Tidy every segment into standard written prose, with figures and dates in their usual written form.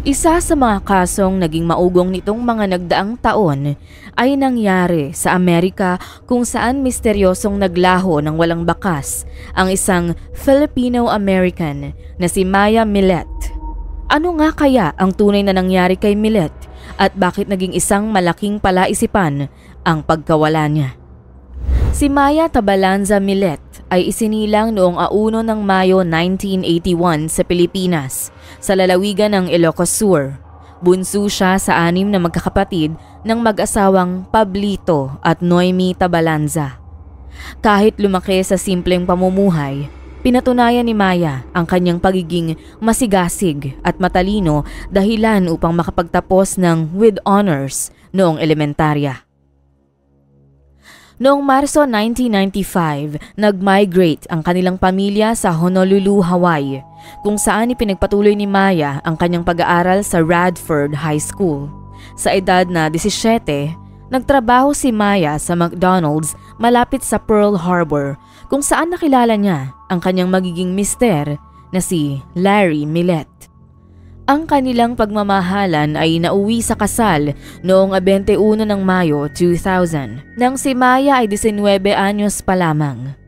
Isa sa mga kasong naging maugong nitong mga nagdaang taon ay nangyari sa Amerika kung saan misteryosong naglaho ng walang bakas ang isang Filipino-American na si Maya Millet. Ano nga kaya ang tunay na nangyari kay Millet at bakit naging isang malaking palaisipan ang pagkawala niya? Si Maya Tabalanza Millet ay isinilang noong 1 ng Mayo 1981 sa Pilipinas, sa lalawigan ng Ilocos Sur. Bunso siya sa 6 na magkakapatid ng mag-asawang Pablito at Noemi Tabalanza. Kahit lumaki sa simpleng pamumuhay, pinatunayan ni Maya ang kanyang pagiging masigasig at matalino dahilan upang makapagtapos ng with honors noong elementarya. Noong Marso 1995, nag-migrate ang kanilang pamilya sa Honolulu, Hawaii, kung saan ipinagpatuloy ni Maya ang kanyang pag-aaral sa Radford High School. Sa edad na 17, nagtrabaho si Maya sa McDonald's malapit sa Pearl Harbor, kung saan nakilala niya ang kanyang magiging mister na si Larry Millet. Ang kanilang pagmamahalan ay nauwi sa kasal noong 21 ng Mayo 2000 nang si Maya ay 19 anyos pa lamang.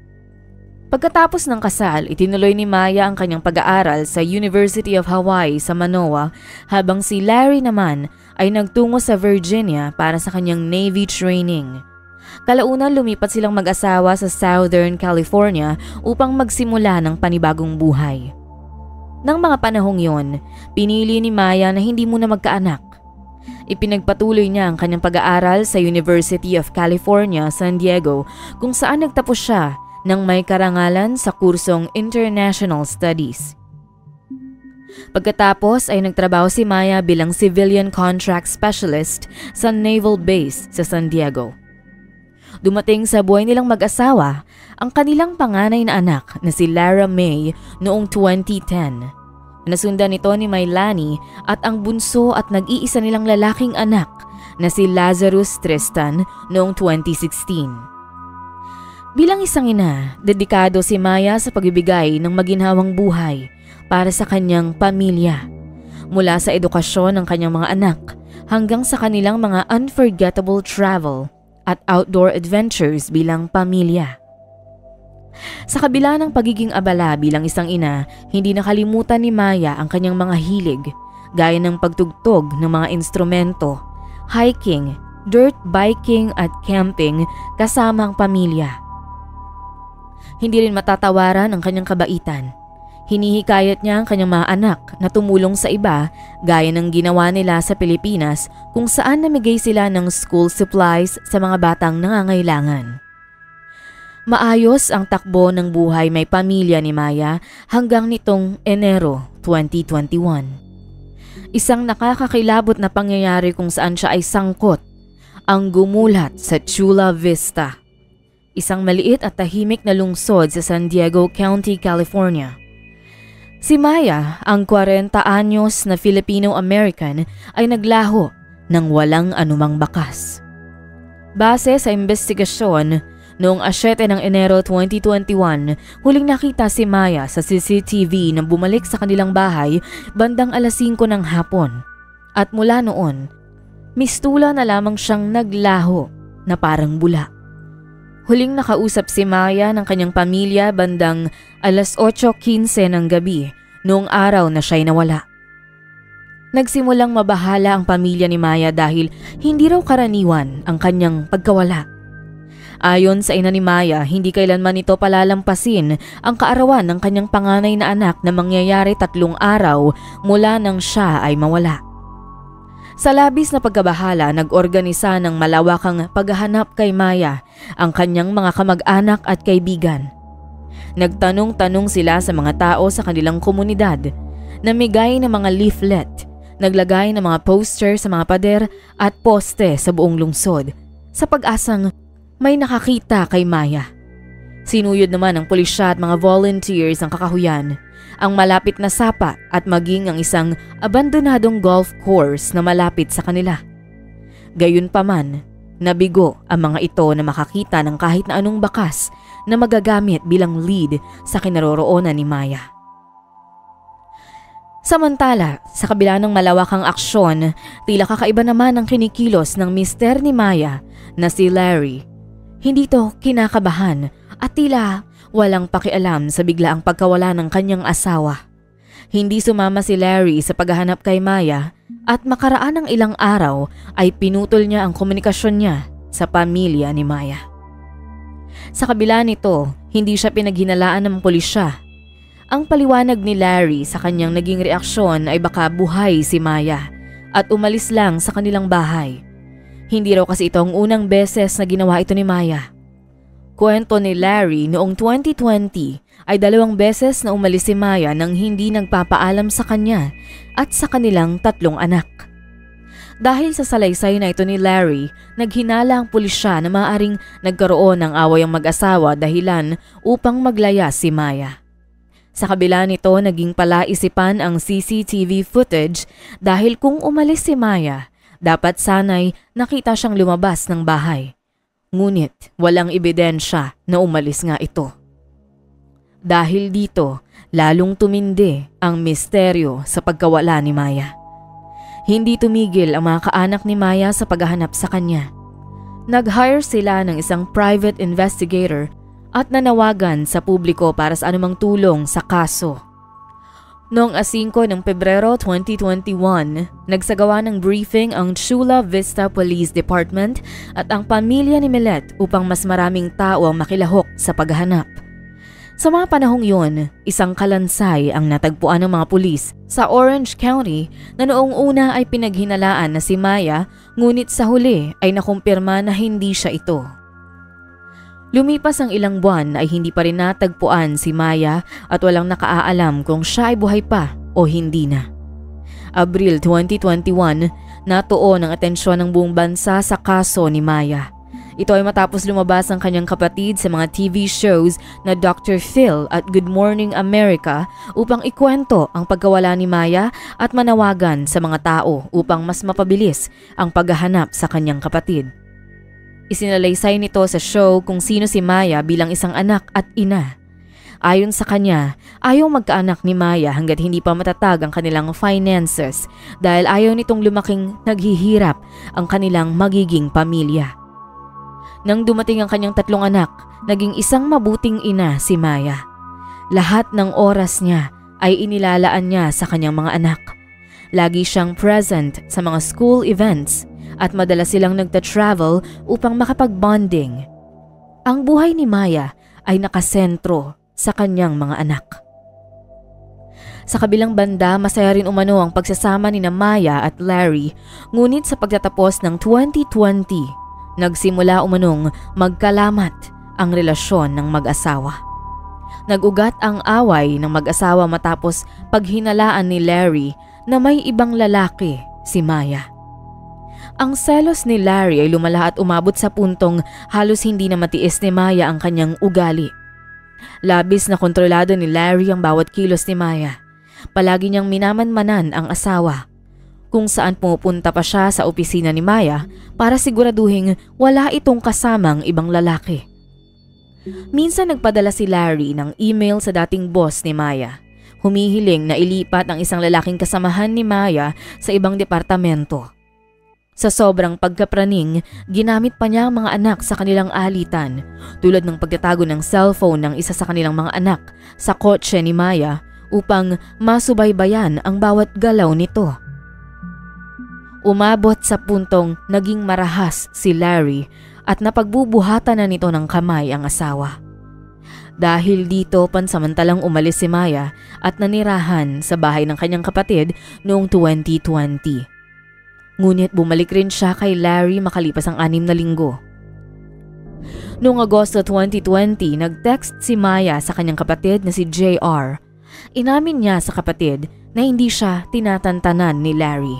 Pagkatapos ng kasal, itinuloy ni Maya ang kanyang pag-aaral sa University of Hawaii sa Manoa habang si Larry naman ay nagtungo sa Virginia para sa kanyang Navy training. Kalaunan lumipat silang mag-asawa sa Southern California upang magsimula ng panibagong buhay. Nang mga panahong yon, pinili ni Maya na hindi muna magkaanak. Ipinagpatuloy niya ang kanyang pag-aaral sa University of California, San Diego, kung saan nagtapos siya ng may karangalan sa kursong International Studies. Pagkatapos ay nagtrabaho si Maya bilang Civilian Contract Specialist sa Naval Base sa San Diego. Dumating sa buhay nilang mag-asawa ang kanilang panganay na anak na si Lara May noong 2010. Nasundan nito ni Maylani at ang bunso at nag-iisa nilang lalaking anak na si Lazarus Tristan noong 2016. Bilang isang ina, dedikado si Maya sa pagbibigay ng maginhawang buhay para sa kanyang pamilya, mula sa edukasyon ng kanyang mga anak hanggang sa kanilang mga unforgettable travel at outdoor adventures bilang pamilya. Sa kabila ng pagiging abala bilang isang ina, hindi nakalimutan ni Maya ang kanyang mga hilig gaya ng pagtugtog ng mga instrumento, hiking, dirt biking at camping kasama ang pamilya. Hindi rin matatawaran ang kanyang kabaitan. Hinihikayat niya ang kanyang mga anak na tumulong sa iba gaya ng ginawa nila sa Pilipinas kung saan namigay sila ng school supplies sa mga batang nangangailangan. Maayos ang takbo ng buhay may pamilya ni Maya hanggang nitong Enero 2021. Isang nakakakilabot na pangyayari kung saan siya ay sangkot ang gumulat sa Chula Vista, isang maliit at tahimik na lungsod sa San Diego County, California. Si Maya, ang 40 anyos na Filipino-American, ay naglaho ng walang anumang bakas. Base sa investigasyon, noong 7 ng Enero 2021, huling nakita si Maya sa CCTV na bumalik sa kanilang bahay bandang 5:00 ng hapon. At mula noon, mistula na lamang siyang naglaho na parang bula. Huling nakausap si Maya ng kanyang pamilya bandang 8:15 ng gabi noong araw na siya'y nawala. Nagsimulang mabahala ang pamilya ni Maya dahil hindi raw karaniwan ang kanyang pagkawala. Ayon sa ina ni Maya, hindi kailanman ito palalampasin ang kaarawan ng kanyang panganay na anak na mangyayari 3 araw mula nang siya ay mawala. Sa labis na pagkabahala, nag-organisa ng malawakang paghahanap kay Maya ang kanyang mga kamag-anak at kaibigan. Nagtanong-tanong sila sa mga tao sa kanilang komunidad, namigay ng mga leaflet, naglagay ng mga poster sa mga pader at poste sa buong lungsod sa pag-asang may nakakita kay Maya. Sinuyod naman ng pulisya at mga volunteers ang kakahuyan, ang malapit na sapa at maging ang isang abandonadong golf course na malapit sa kanila. Gayunpaman, nabigo ang mga ito na makakita ng kahit na anong bakas na magagamit bilang lead sa kinaroroonan ni Maya. Samantala, sa kabila ng malawakang aksyon, tila kakaiba naman ang kinikilos ng mister ni Maya na si Larry. Hindi to kinakabahan at tila walang pakialam sa biglaang pagkawala ng kanyang asawa. Hindi sumama si Larry sa paghahanap kay Maya at makaraan ng ilang araw ay pinutol niya ang komunikasyon niya sa pamilya ni Maya. Sa kabila nito, hindi siya pinaghinalaan ng pulisya. Ang paliwanag ni Larry sa kanyang naging reaksyon ay baka buhay si Maya at umalis lang sa kanilang bahay. Hindi raw kasi ito ang unang beses na ginawa ito ni Maya. Kwento ni Larry noong 2020 ay 2 beses na umalis si Maya nang hindi nagpapaalam sa kanya at sa kanilang 3 anak. Dahil sa salaysay na ito ni Larry, naghinala ang pulisya na maaaring nagkaroon ng away ang mag-asawa dahilan upang maglaya si Maya. Sa kabila nito, naging palaisipan ang CCTV footage dahil kung umalis si Maya, dapat sanay nakita siyang lumabas ng bahay. Ngunit walang ebidensya na umalis nga ito. Dahil dito, lalong tumindi ang misteryo sa pagkawala ni Maya. Hindi tumigil ang mga kaanak ni Maya sa paghahanap sa kanya. Nag-hire sila ng isang private investigator at nanawagan sa publiko para sa anumang tulong sa kaso. Noong 5 ng Pebrero 2021, nagsagawa ng briefing ang Chula Vista Police Department at ang pamilya ni Millet upang mas maraming tao ang makilahok sa paghahanap. Sa mga panahong yun, isang kalansay ang natagpuan ng mga pulis sa Orange County na noong una ay pinaghinalaan na si Maya, ngunit sa huli ay nakumpirma na hindi siya ito. Lumipas ang ilang buwan ay hindi pa rin natagpuan si Maya at walang nakaalam kung siya ay buhay pa o hindi na. Abril 2021, natuon ang atensyon ng buong bansa sa kaso ni Maya. Ito ay matapos lumabas ang kanyang kapatid sa mga TV shows na Dr. Phil at Good Morning America upang ikwento ang pagkawala ni Maya at manawagan sa mga tao upang mas mapabilis ang paghahanap sa kanyang kapatid. Isinalaysay nito sa show kung sino si Maya bilang isang anak at ina. Ayon sa kanya, ayaw magkaanak ni Maya hanggat hindi pa matatag ang kanilang finances dahil ayaw nitong lumaking naghihirap ang kanilang magiging pamilya. Nang dumating ang kanyang 3 anak, naging isang mabuting ina si Maya. Lahat ng oras niya ay inilalaan niya sa kanyang mga anak. Lagi siyang present sa mga school events at madalas silang nagta-travel upang makapag-bonding. Ang buhay ni Maya ay nakasentro sa kanyang mga anak. Sa kabilang banda, masaya rin umano ang pagsasama ni Maya at Larry, ngunit sa pagtatapos ng 2020, nagsimula umanong magkalamat ang relasyon ng mag-asawa. Nag-ugat ang away ng mag-asawa matapos paghinalaan ni Larry na may ibang lalaki si Maya. Ang selos ni Larry ay lumala at umabot sa puntong halos hindi na matiis ni Maya ang kanyang ugali. Labis na kontrolado ni Larry ang bawat kilos ni Maya. Palagi niyang minamanmanan ang asawa. Kung saan pumupunta pa siya sa opisina ni Maya para siguraduhin wala itong kasamang ibang lalaki. Minsan nagpadala si Larry ng email sa dating boss ni Maya. Humihiling na ilipat ang isang lalaking kasamahan ni Maya sa ibang departamento. Sa sobrang pagkapraning, ginamit pa niya ang mga anak sa kanilang alitan, tulad ng pagtatago ng cellphone ng isa sa kanilang mga anak sa kotse ni Maya upang masubaybayan ang bawat galaw nito. Umabot sa puntong naging marahas si Larry at napagbubuhatan na nito ng kamay ang asawa. Dahil dito, pansamantalang umalis si Maya at nanirahan sa bahay ng kanyang kapatid noong 2020. Ngunit bumalik rin siya kay Larry makalipas ang 6 na linggo. Noong Agosto 2020, nag-text si Maya sa kanyang kapatid na si JR. Inamin niya sa kapatid na hindi siya tinatantanan ni Larry.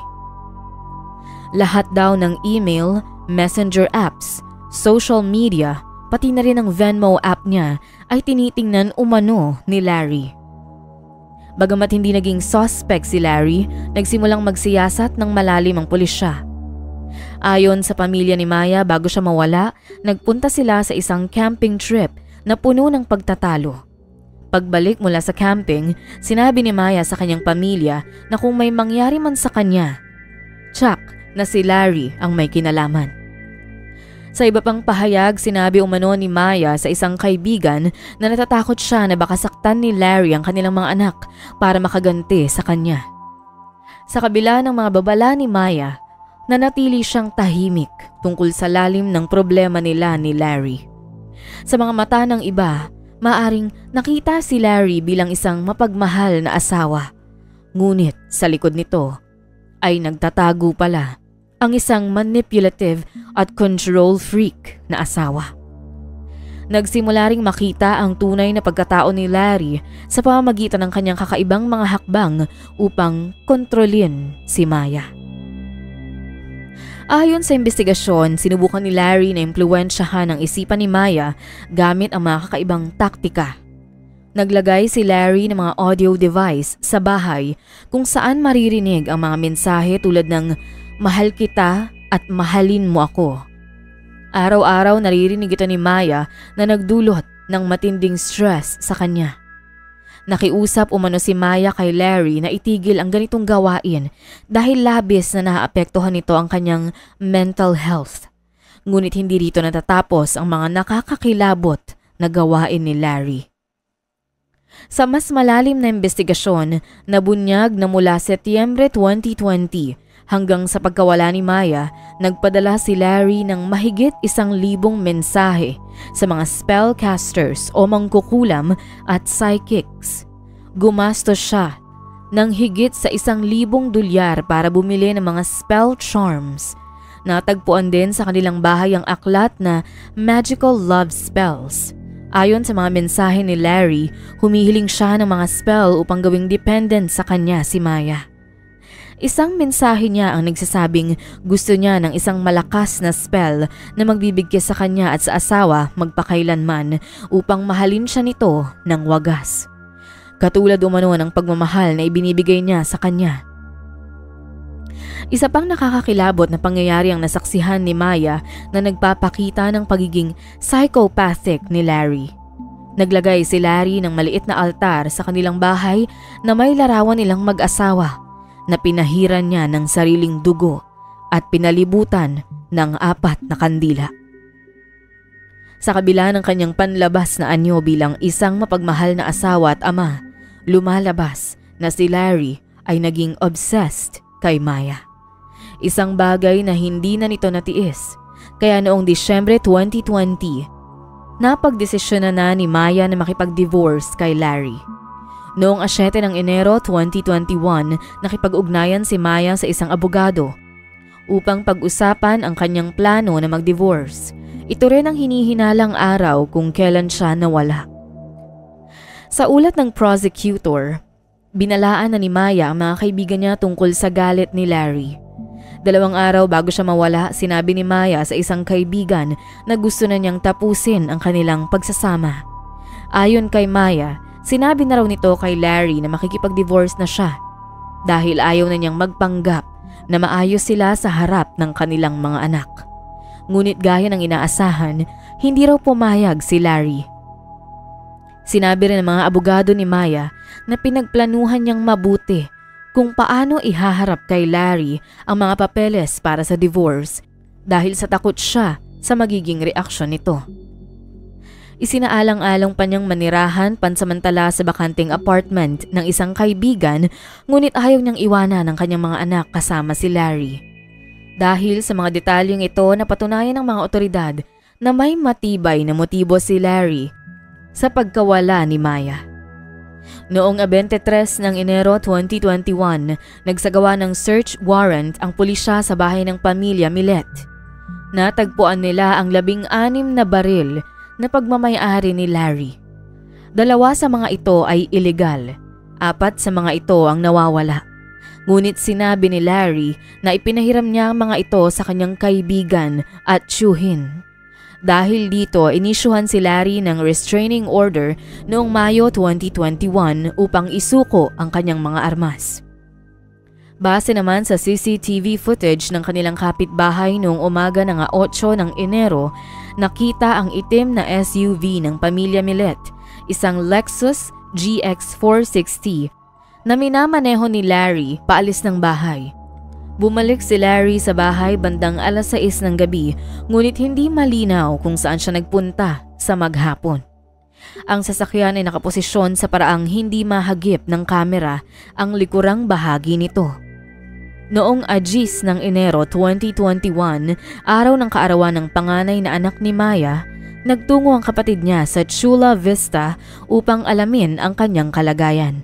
Lahat daw ng email, messenger apps, social media, pati na rin ang Venmo app niya ay tinitingnan umano ni Larry. Bagamat hindi naging suspect si Larry, nagsimulang magsiyasat ng malalim ang pulisya. Ayon sa pamilya ni Maya, bago siya mawala, nagpunta sila sa isang camping trip na puno ng pagtatalo. Pagbalik mula sa camping, sinabi ni Maya sa kanyang pamilya na kung may mangyari man sa kanya, Chuck na si Larry ang may kinalaman. Sa iba pang pahayag, sinabi umano ni Maya sa isang kaibigan na natatakot siya na baka saktan ni Larry ang kanilang mga anak para makaganti sa kanya. Sa kabila ng mga babala ni Maya, nanatili siyang tahimik tungkol sa lalim ng problema nila ni Larry. Sa mga mata ng iba, maaring nakita si Larry bilang isang mapagmahal na asawa. Ngunit sa likod nito ay nagtatago pala ang isang manipulative at control freak na asawa. Nagsimula ring makita ang tunay na pagkatao ni Larry sa pamamagitan ng kanyang kakaibang mga hakbang upang kontrolin si Maya. Ayon sa investigasyon, sinubukan ni Larry na impluwensyahan ang isipan ni Maya gamit ang mga kakaibang taktika. Naglagay si Larry ng mga audio device sa bahay kung saan maririnig ang mga mensahe tulad ng "Mahal kita at mahalin mo ako." Araw-araw naririnig ito ni Maya na nagdulot ng matinding stress sa kanya. Nakiusap umano si Maya kay Larry na itigil ang ganitong gawain dahil labis na naaapektuhan nito ang kanyang mental health. Ngunit hindi dito natatapos ang mga nakakakilabot na gawain ni Larry. Sa mas malalim na investigasyon, nabunyag na mula Setyembre 2020 hanggang sa pagkawala ni Maya, nagpadala si Larry ng mahigit 1,000 mensahe sa mga spellcasters o mangkukulam at psychics. Gumastos siya ng higit sa 1,000 dolyar para bumili ng mga spell charms. Natagpuan din sa kanilang bahay ang aklat na Magical Love Spells. Ayon sa mga mensahe ni Larry, humihiling siya ng mga spell upang gawing dependent sa kanya si Maya. Isang mensahe niya ang nagsasabing gusto niya ng isang malakas na spell na magbibigay sa kanya at sa asawa magpakailanman upang mahalin siya nito ng wagas. Katulad umano ng pagmamahal na ibinibigay niya sa kanya. Isa pang nakakakilabot na pangyayari ang nasaksihan ni Maya na nagpapakita ng pagiging psychopathic ni Larry. Naglagay si Larry ng maliit na altar sa kanilang bahay na may larawan nilang mag-asawa na pinahiran niya ng sariling dugo at pinalibutan ng 4 na kandila. Sa kabila ng kanyang panlabas na anyo bilang isang mapagmahal na asawa at ama, lumalabas na si Larry ay naging obsessed kay Maya. Isang bagay na hindi na nito natiis, kaya noong Disyembre 2020, napagdesisyon na ni Maya na makipag-divorce kay Larry. Noong 7 ng Enero 2021, nakipag-ugnayan si Maya sa isang abogado upang pag-usapan ang kanyang plano na mag-divorce. Ito rin ang hinihinalang araw kung kailan siya nawala. Sa ulat ng prosecutor, binalaan na ni Maya ang mga kaibigan niya tungkol sa galit ni Larry. 2 araw bago siya mawala, sinabi ni Maya sa isang kaibigan na gusto na niyang tapusin ang kanilang pagsasama. Ayon kay Maya, sinabi na raw nito kay Larry na makikipag-divorce na siya dahil ayaw na niyang magpanggap na maayos sila sa harap ng kanilang mga anak. Ngunit gaya ng inaasahan, hindi raw pumayag si Larry. Sinabi rin ng mga abogado ni Maya na pinagplanuhan niyang mabuti kung paano ihaharap kay Larry ang mga papeles para sa divorce dahil sa takot siya sa magiging reaksyon nito. Isinaalang-alang pa niyang manirahan pansamantala sa bakanting apartment ng isang kaibigan, ngunit ayaw niyang iwanan ang kanyang mga anak kasama si Larry. Dahil sa mga detalyeng ito, napatunayan ng mga otoridad na may matibay na motibo si Larry sa pagkawala ni Maya. Noong 23 ng Enero 2021, nagsagawa ng search warrant ang pulisya sa bahay ng pamilya Millet. Natagpuan nila ang 16 na baril na pagmamay-ari ni Larry. 2 sa mga ito ay illegal, 4 sa mga ito ang nawawala. Ngunit sinabi ni Larry na ipinahiram niya ang mga ito sa kanyang kaibigan at tiyuhin. Dahil dito, inisyuhan si Larry ng restraining order noong Mayo 2021 upang isuko ang kanyang mga armas. Base naman sa CCTV footage ng kanilang kapitbahay noong umaga ng 8 ng Enero, nakita ang itim na SUV ng pamilya Millet, isang Lexus GX460 na minamaneho ni Larry paalis ng bahay. Bumalik si Larry sa bahay bandang 6:00 ng gabi, ngunit hindi malinaw kung saan siya nagpunta sa maghapon. Ang sasakyan ay nakaposisyon sa paraang hindi mahagip ng kamera ang likurang bahagi nito. Noong 10 ng Enero 2021, araw ng kaarawan ng panganay na anak ni Maya, nagtungo ang kapatid niya sa Chula Vista upang alamin ang kanyang kalagayan.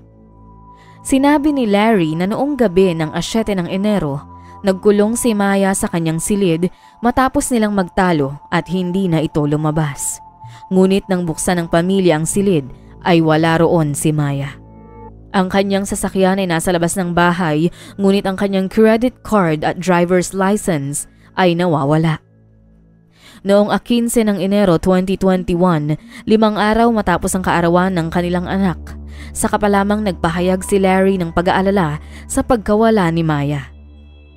Sinabi ni Larry na noong gabi ng 7 ng Enero, nagkulong si Maya sa kanyang silid matapos nilang magtalo at hindi na ito lumabas. Ngunit nang buksan ng pamilya ang silid ay wala roon si Maya. Ang kanyang sasakyan ay nasa labas ng bahay, ngunit ang kanyang credit card at driver's license ay nawawala. Noong 15 ng Enero 2021, 5 araw matapos ang kaarawan ng kanilang anak, saka pa lamang nagpahayag si Larry ng pag-aalala sa pagkawala ni Maya.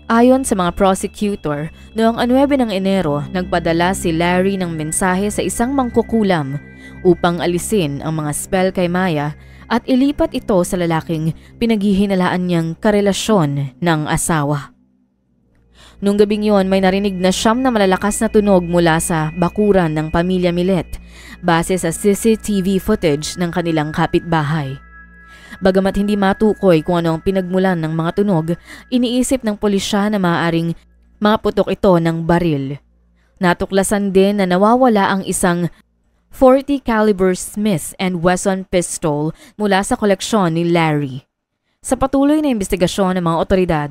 Ayon sa mga prosecutor, noong 9 ng Enero, nagpadala si Larry ng mensahe sa isang mangkukulam upang alisin ang mga spell kay Maya at ilipat ito sa lalaking pinaghihinalaan niyang karelasyon ng asawa. Noong gabing yon, may narinig na 9 na malalakas na tunog mula sa bakuran ng pamilya Milet base sa CCTV footage ng kanilang kapitbahay. Bagamat hindi matukoy kung ano ang pinagmulan ng mga tunog, iniisip ng pulisya na maaaring maputok ito ng baril. Natuklasan din na nawawala ang isang .40 caliber Smith & Wesson pistol mula sa koleksyon ni Larry. Sa patuloy na investigasyon ng mga otoridad,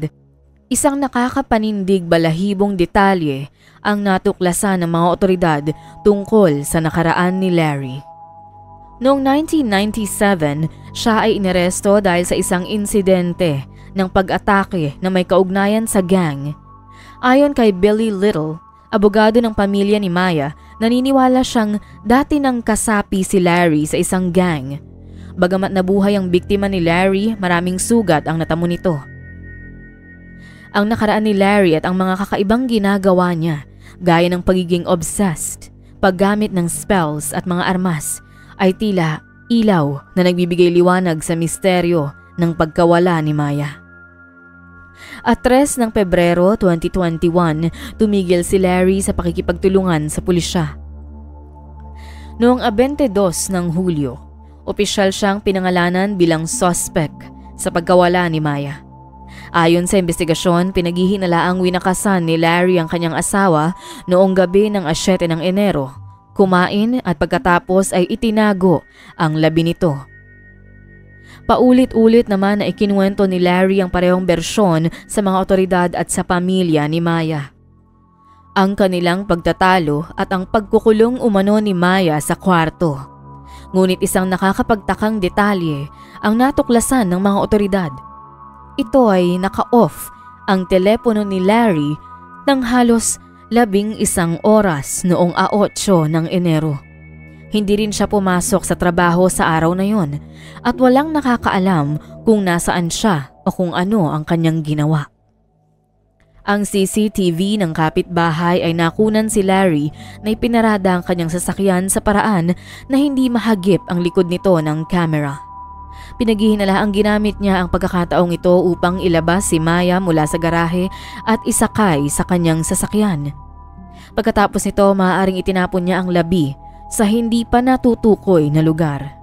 isang nakakapanindig balahibong detalye ang natuklasan ng mga otoridad tungkol sa nakaraan ni Larry. Noong 1997, siya ay inaresto dahil sa isang insidente ng pag-atake na may kaugnayan sa gang. Ayon kay Billy Little, abogado ng pamilya ni Maya, naniniwala siyang dati nang kasapi si Larry sa isang gang. Bagamat nabuhay ang biktima ni Larry, maraming sugat ang natamo nito. Ang nakaraan ni Larry at ang mga kakaibang ginagawa niya, gaya ng pagiging obsessed, paggamit ng spells at mga armas, ay tila ilaw na nagbibigay liwanag sa misteryo ng pagkawala ni Maya. At 3 ng Pebrero 2021, tumigil si Larry sa pakikipagtulungan sa pulisya. Noong 22 ng Hulyo, opisyal siyang pinangalanan bilang suspect sa pagkawala ni Maya. Ayon sa investigasyon, pinaghihinalaang winakasan ni Larry ang kanyang asawa noong gabi ng 7 ng Enero. Kumain at pagkatapos ay itinago ang labi nito. Paulit-ulit naman na ikinuwento ni Larry ang parehong bersyon sa mga otoridad at sa pamilya ni Maya. Ang kanilang pagtatalo at ang pagkukulong umano ni Maya sa kwarto. Ngunit isang nakakapagtakang detalye ang natuklasan ng mga otoridad. Ito ay naka-off ang telepono ni Larry ng halos 11 oras noong 8 ng Enero. Hindi rin siya pumasok sa trabaho sa araw na yon at walang nakakaalam kung nasaan siya o kung ano ang kanyang ginawa. Ang CCTV ng kapitbahay ay nakunan si Larry na ipinarada ang kanyang sasakyan sa paraan na hindi mahagip ang likod nito ng camera. Pinaghihinalaang ginamit niya ang pagkakataong ito upang ilabas si Maya mula sa garahe at isakay sa kanyang sasakyan. Pagkatapos nito, maaaring itinapon niya ang labi sa hindi pa natutukoy na lugar.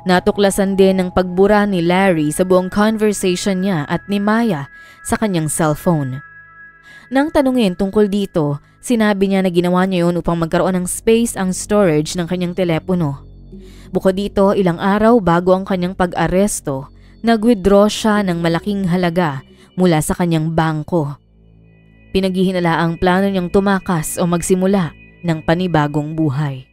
Natuklasan din ang pagbura ni Larry sa buong conversation niya at ni Maya sa kanyang cellphone. Nang tanungin tungkol dito, sinabi niya na ginawa niya yun upang magkaroon ng space ang storage ng kanyang telepono. Bukod dito, ilang araw bago ang kanyang pag-aresto, nag-withdraw siya ng malaking halaga mula sa kanyang bangko. Pinaghihinala ang plano niyang tumakas o magsimula ng panibagong buhay.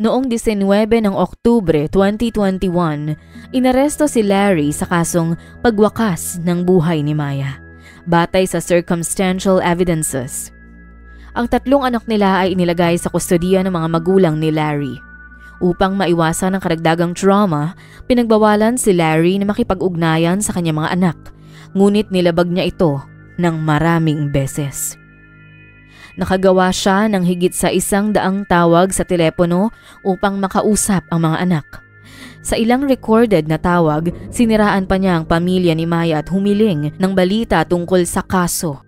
Noong 19 ng Oktubre 2021, inaresto si Larry sa kasong pagwakas ng buhay ni Maya, batay sa circumstantial evidences. Ang 3 anak nila ay inilagay sa kustodiya ng mga magulang ni Larry. Upang maiwasan ang karagdagang trauma, pinagbawalan si Larry na makipag-ugnayan sa kanyang mga anak, ngunit nilabag niya ito ng maraming beses. Nakagawa siya ng higit sa 100 tawag sa telepono upang makausap ang mga anak. Sa ilang recorded na tawag, siniraan pa niya ang pamilya ni Maya at humiling ng balita tungkol sa kaso.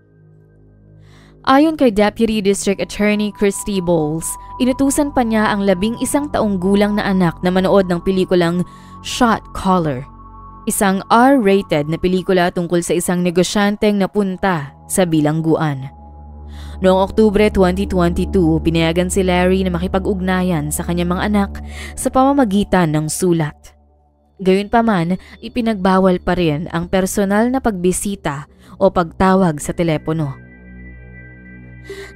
Ayon kay Deputy District Attorney Christy Bowles, inutusan pa niya ang 11 taong gulang na anak na manood ng pelikulang Shot Caller, isang R-rated na pelikula tungkol sa isang negosyanteng napunta sa bilangguan. Noong Oktubre 2022, pinayagan si Larry na makipag-ugnayan sa kanyang mga anak sa pamamagitan ng sulat. Gayunpaman, ipinagbawal pa rin ang personal na pagbisita o pagtawag sa telepono.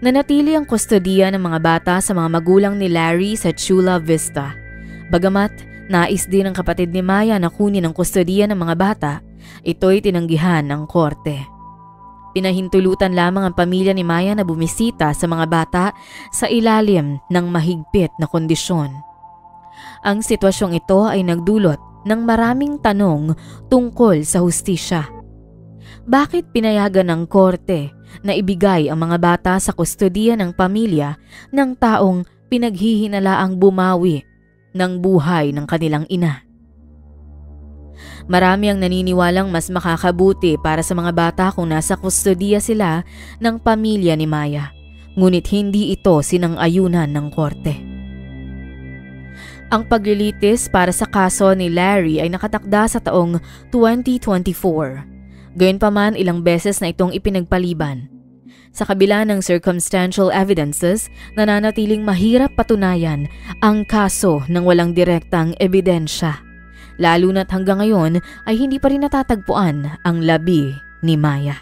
Nanatili ang kustodiya ng mga bata sa mga magulang ni Larry sa Chula Vista. Bagamat nais din ng kapatid ni Maya na kunin ang kustodiya ng mga bata, ito'y tinanggihan ng korte. Pinahintulutan lamang ang pamilya ni Maya na bumisita sa mga bata sa ilalim ng mahigpit na kondisyon. Ang sitwasyong ito ay nagdulot ng maraming tanong tungkol sa hustisya. Bakit pinayagan ng korte na ibigay ang mga bata sa kustodiya ng pamilya ng taong pinaghihinalaang bumawi ng buhay ng kanilang ina? Marami ang naniniwalang mas makakabuti para sa mga bata kung nasa kustodiya sila ng pamilya ni Maya, ngunit hindi ito sinang-ayunan ng korte. Ang paglilitis para sa kaso ni Larry ay nakatakda sa taong 2024. Gayunpaman, ilang beses na itong ipinagpaliban. Sa kabila ng circumstantial evidences, nananatiling mahirap patunayan ang kaso ng walang direktang ebidensya. Lalo na't hanggang ngayon ay hindi pa rin natatagpuan ang labi ni Maya.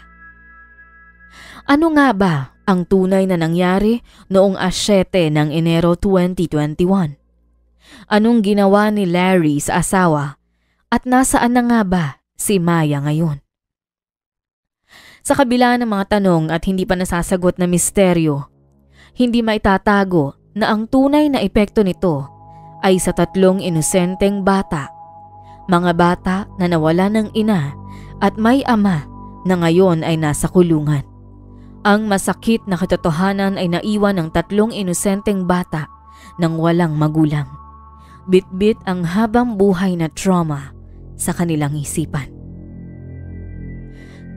Ano nga ba ang tunay na nangyari noong 7 ng Enero 2021? Anong ginawa ni Larry sa asawa at nasaan na nga ba si Maya ngayon? Sa kabila ng mga tanong at hindi pa nasasagot na misteryo, hindi maitatago na ang tunay na epekto nito ay sa 3 inosenteng bata. Mga bata na nawala ng ina at may ama na ngayon ay nasa kulungan. Ang masakit na katotohanan ay naiwan ng 3 inosenteng bata nang walang magulang. Bit-bit ang habang buhay na trauma sa kanilang isipan.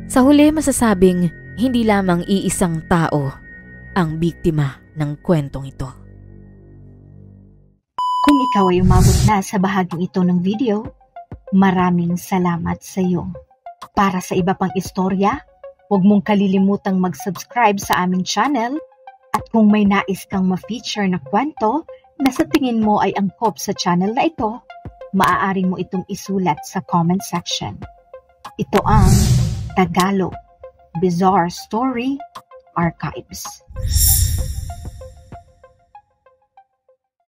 Sa huli, masasabing hindi lamang iisang tao ang biktima ng kwentong ito. Kung ikaw ay umabot na sa bahaging ito ng video, maraming salamat sa iyo. Para sa iba pang istorya, huwag mong kalilimutang mag-subscribe sa aming channel at kung may nais kang ma-feature na kwento na sa tingin mo ay angkop sa channel na ito, maaari mo itong isulat sa comment section. Ito ang Tagalog Bizarre Story Archives.